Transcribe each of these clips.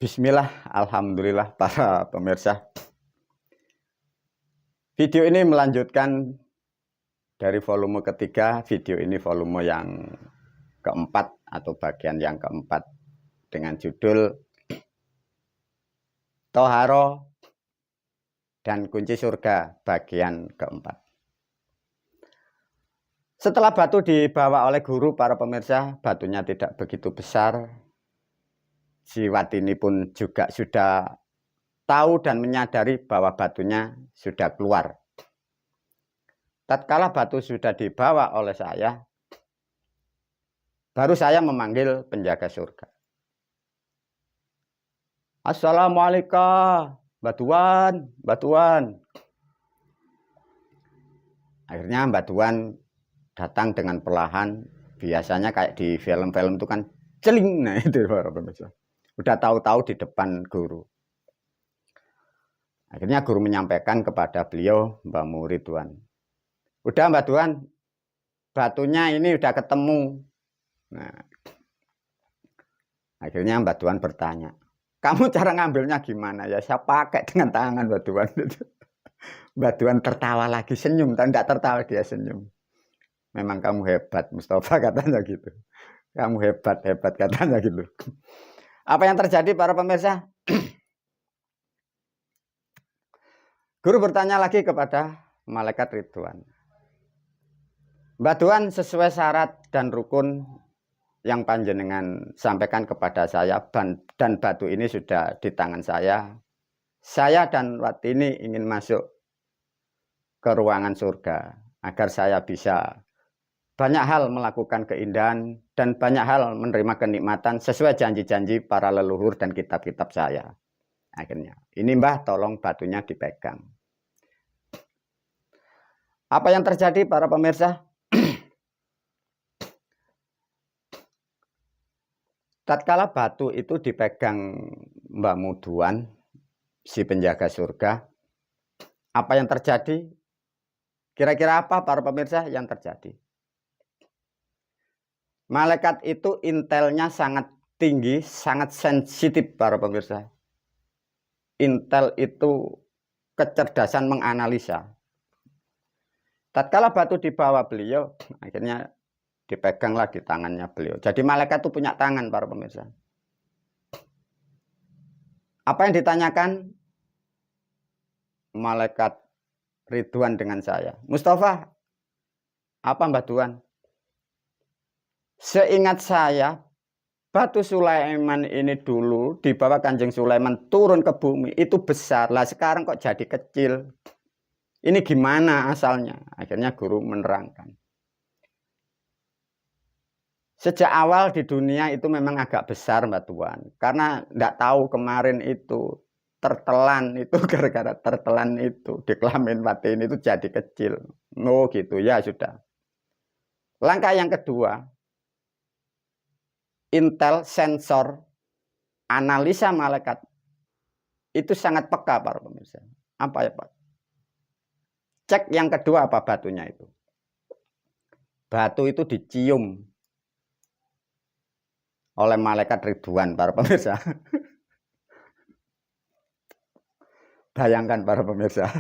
Bismillah, Alhamdulillah para pemirsa. Video ini melanjutkan dari volume ketiga. Video ini volume yang keempat atau bagian yang keempat dengan judul Toharo dan Kunci Surga bagian keempat. Setelah batu dibawa oleh guru, para pemirsa, batunya tidak begitu besar. Si Watini pun juga sudah tahu dan menyadari bahwa batunya sudah keluar. Tatkala batu sudah dibawa oleh saya, baru saya memanggil penjaga surga. Assalamualaikum, batuan, batuan. Akhirnya batuan datang dengan perlahan. Biasanya kayak di film-film itu kan celing. Nah itu para pemirsa. Udah tahu-tahu di depan guru. Akhirnya guru menyampaikan kepada beliau, Mbak Ridwan. Udah Mbak Tuan, batunya ini udah ketemu. Nah, akhirnya Mbak Tuan bertanya, kamu cara ngambilnya gimana? Ya saya pakai dengan tangan Mbak Tuan. Mbak Tuan tertawa lagi, senyum. Tidak tertawa, dia senyum. Memang kamu hebat, Mustafa, katanya gitu. Kamu hebat, hebat, katanya gitu. Apa yang terjadi para pemirsa? Guru bertanya lagi kepada malaikat Ridwan. Mbak Tuan, sesuai syarat dan rukun yang panjenengan sampaikan kepada saya, dan batu ini sudah di tangan saya. Saya dan Watini ingin masuk ke ruangan surga agar saya bisa banyak hal melakukan keindahan dan banyak hal menerima kenikmatan sesuai janji-janji para leluhur dan kitab-kitab saya. Akhirnya, ini Mbah, tolong batunya dipegang. Apa yang terjadi para pemirsa? Tatkala batu itu dipegang Mbak Muduan, si penjaga surga, apa yang terjadi? Kira-kira apa para pemirsa yang terjadi? Malaikat itu intelnya sangat tinggi, sangat sensitif para pemirsa. Intel itu kecerdasan menganalisa. Tatkala batu dibawa beliau, akhirnya dipeganglah di tangannya beliau. Jadi malaikat itu punya tangan para pemirsa. Apa yang ditanyakan malaikat Ridwan dengan saya? Mustafa, apa Mbak Tuan? Seingat saya, batu Sulaiman ini dulu dibawa Kanjeng Sulaiman turun ke bumi, itu besar. Lah sekarang kok jadi kecil? Ini gimana asalnya? Akhirnya guru menerangkan. Sejak awal di dunia itu memang agak besar Mbak Tuan. Karena tidak tahu kemarin itu tertelan itu gara-gara tertelan itu di kelamin Watini itu jadi kecil. Oh gitu ya sudah. Langkah yang kedua, intel, sensor, analisa malaikat itu sangat peka para pemirsa. Apa ya Pak? Cek yang kedua apa batunya itu? Batu itu dicium oleh malaikat Ridwan para pemirsa. Bayangkan para pemirsa.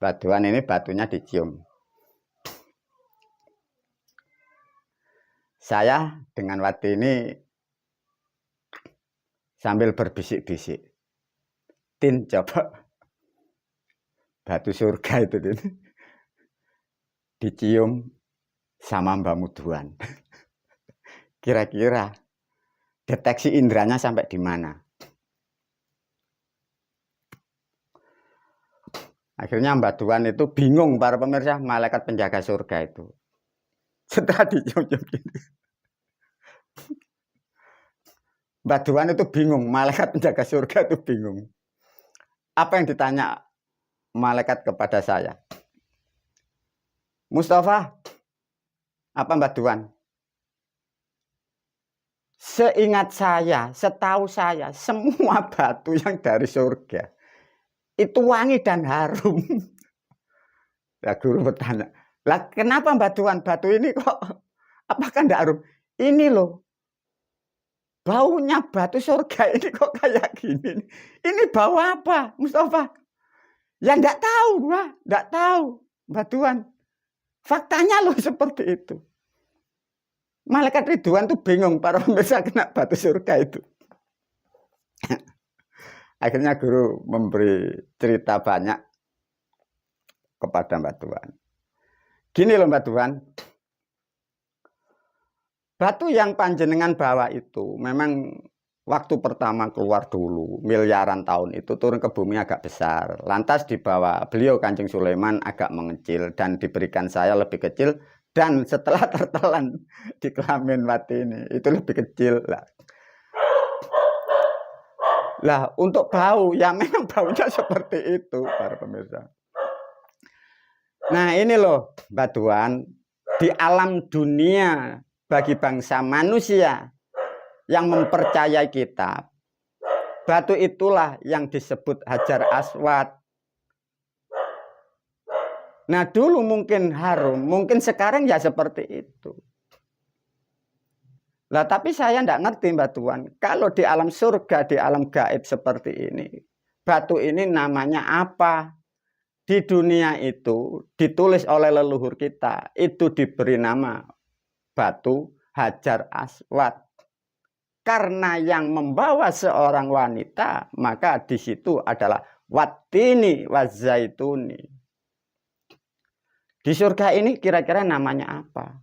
Batuan ini batunya dicium. Saya dengan Watini sambil berbisik-bisik. Tin, coba batu surga itu Tin. Dicium sama Mbak Muduan. Kira-kira deteksi indranya sampai di mana? Akhirnya Mbak Tuan itu bingung para pemirsa, malaikat penjaga surga itu. Setelah dicium-cium gitu. Mbak Tuan itu bingung, malaikat penjaga surga itu bingung. Apa yang ditanya malaikat kepada saya? Mustafa, apa Mbak Tuan? Seingat saya, setahu saya, semua batu yang dari surga itu wangi dan harum. Nah, guru bertanya, lah kenapa Mbak Tuan batu ini kok apakah tidak harum? Ini loh, baunya batu surga ini kok kayak gini. Ini bau apa, Mustafa? Ya enggak tahu, enggak tahu, Mbak Tuan. Faktanya loh seperti itu. Malaikat Ridwan tuh bingung para pemirsa kena batu surga itu. Akhirnya guru memberi cerita banyak kepada Mbak Tuan. Gini loh Mbak Tuan. Batu yang panjenengan bawa itu memang waktu pertama keluar dulu, miliaran tahun itu turun ke bumi agak besar. Lantas dibawa beliau Kanjeng Sulaiman agak mengecil dan diberikan saya lebih kecil. Dan setelah tertelan di kelamin mati ini, itu lebih kecil lah. Lah untuk bau, ya memang baunya seperti itu para pemirsa. Nah ini loh Mbak Tuan, di alam dunia bagi bangsa manusia yang mempercayai kitab, batu itulah yang disebut Hajar Aswad. Nah dulu mungkin harum, mungkin sekarang ya seperti itu. Lah tapi saya tidak ngerti Mbak Tuan, kalau di alam surga, di alam gaib seperti ini, batu ini namanya apa? Di dunia itu ditulis oleh leluhur kita, itu diberi nama batu Hajar Aswad. Karena yang membawa seorang wanita, maka di situ adalah Wattini Wazaituni. Di surga ini kira-kira namanya apa?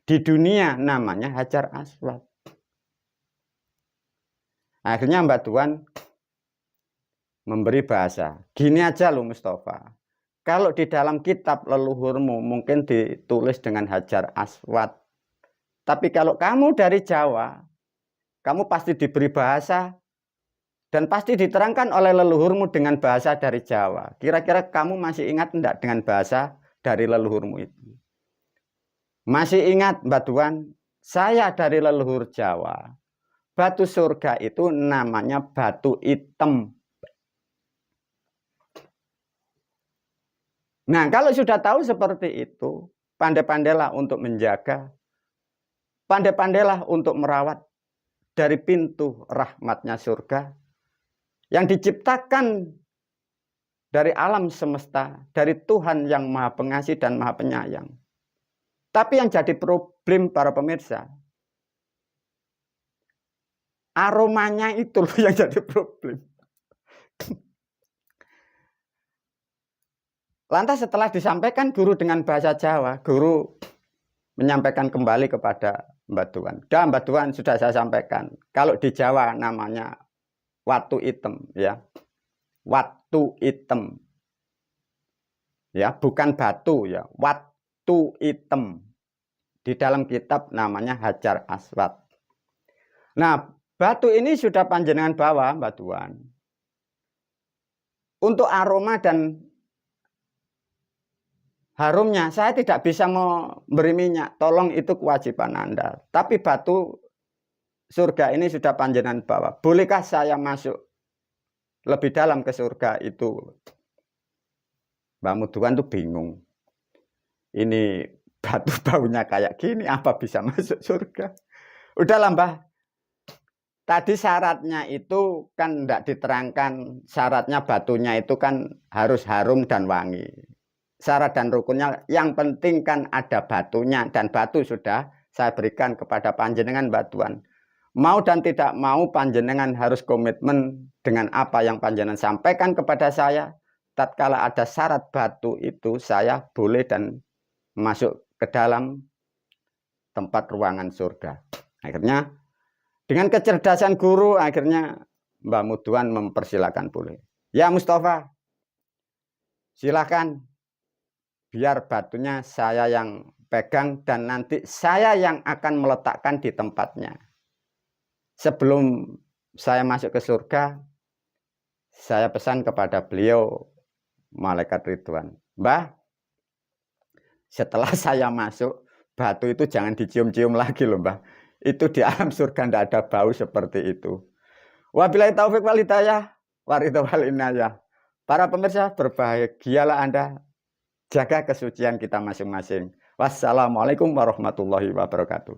Di dunia namanya Hajar Aswad. Akhirnya Mbak Tuan memberi bahasa. Gini aja loh Mustafa. Kalau di dalam kitab leluhurmu mungkin ditulis dengan Hajar Aswad. Tapi kalau kamu dari Jawa, kamu pasti diberi bahasa dan pasti diterangkan oleh leluhurmu dengan bahasa dari Jawa. Kira-kira kamu masih ingat enggak dengan bahasa dari leluhurmu itu? Masih ingat Mbak Tuan, saya dari leluhur Jawa. Batu surga itu namanya batu hitam. Nah, kalau sudah tahu seperti itu, pandai-pandailah untuk menjaga, pandai-pandailah untuk merawat dari pintu rahmatnya surga yang diciptakan dari alam semesta, dari Tuhan yang Maha Pengasih dan Maha Penyayang. Tapi yang jadi problem para pemirsa, aromanya itu loh yang jadi problem. Lantas setelah disampaikan guru dengan bahasa Jawa, guru menyampaikan kembali kepada Mbak Tuan. Dan Mbak Tuan sudah saya sampaikan, kalau di Jawa namanya watu hitam, ya, watu hitam, ya, bukan batu, ya, watu hitam. Di dalam kitab namanya Hajar Aswad. Nah, batu ini sudah panjenengan bawa, Mbak Tuan. Untuk aroma dan harumnya, saya tidak bisa memberi minyak. Tolong itu kewajiban Anda. Tapi batu surga ini sudah panjenengan bawa. Bolehkah saya masuk lebih dalam ke surga itu? Mbak Muduan tuh bingung. Ini batu baunya kayak gini, apa bisa masuk surga? Udahlah Mbah. Tadi syaratnya itu kan tidak diterangkan. Syaratnya batunya itu kan harus harum dan wangi. Syarat dan rukunnya yang penting kan ada batunya. Dan batu sudah saya berikan kepada panjenengan Mbak Tuan. Mau dan tidak mau panjenengan harus komitmen dengan apa yang panjenengan sampaikan kepada saya. Tatkala ada syarat batu itu saya boleh dan masuk ke dalam tempat ruangan surga. Akhirnya dengan kecerdasan guru akhirnya Mbak Muduan mempersilahkan boleh. Ya Mustafa, silakan. Biar batunya saya yang pegang dan nanti saya yang akan meletakkan di tempatnya. Sebelum saya masuk ke surga, saya pesan kepada beliau, Malaikat Ridwan. Mbah, setelah saya masuk, batu itu jangan dicium-cium lagi loh Mbah. Itu di alam surga tidak ada bau seperti itu. Wabillahi taufik wal hidayah, waridho wal inayah. Para pemirsa, berbahagialah Anda. Jaga kesucian kita masing-masing. Wassalamualaikum warahmatullahi wabarakatuh.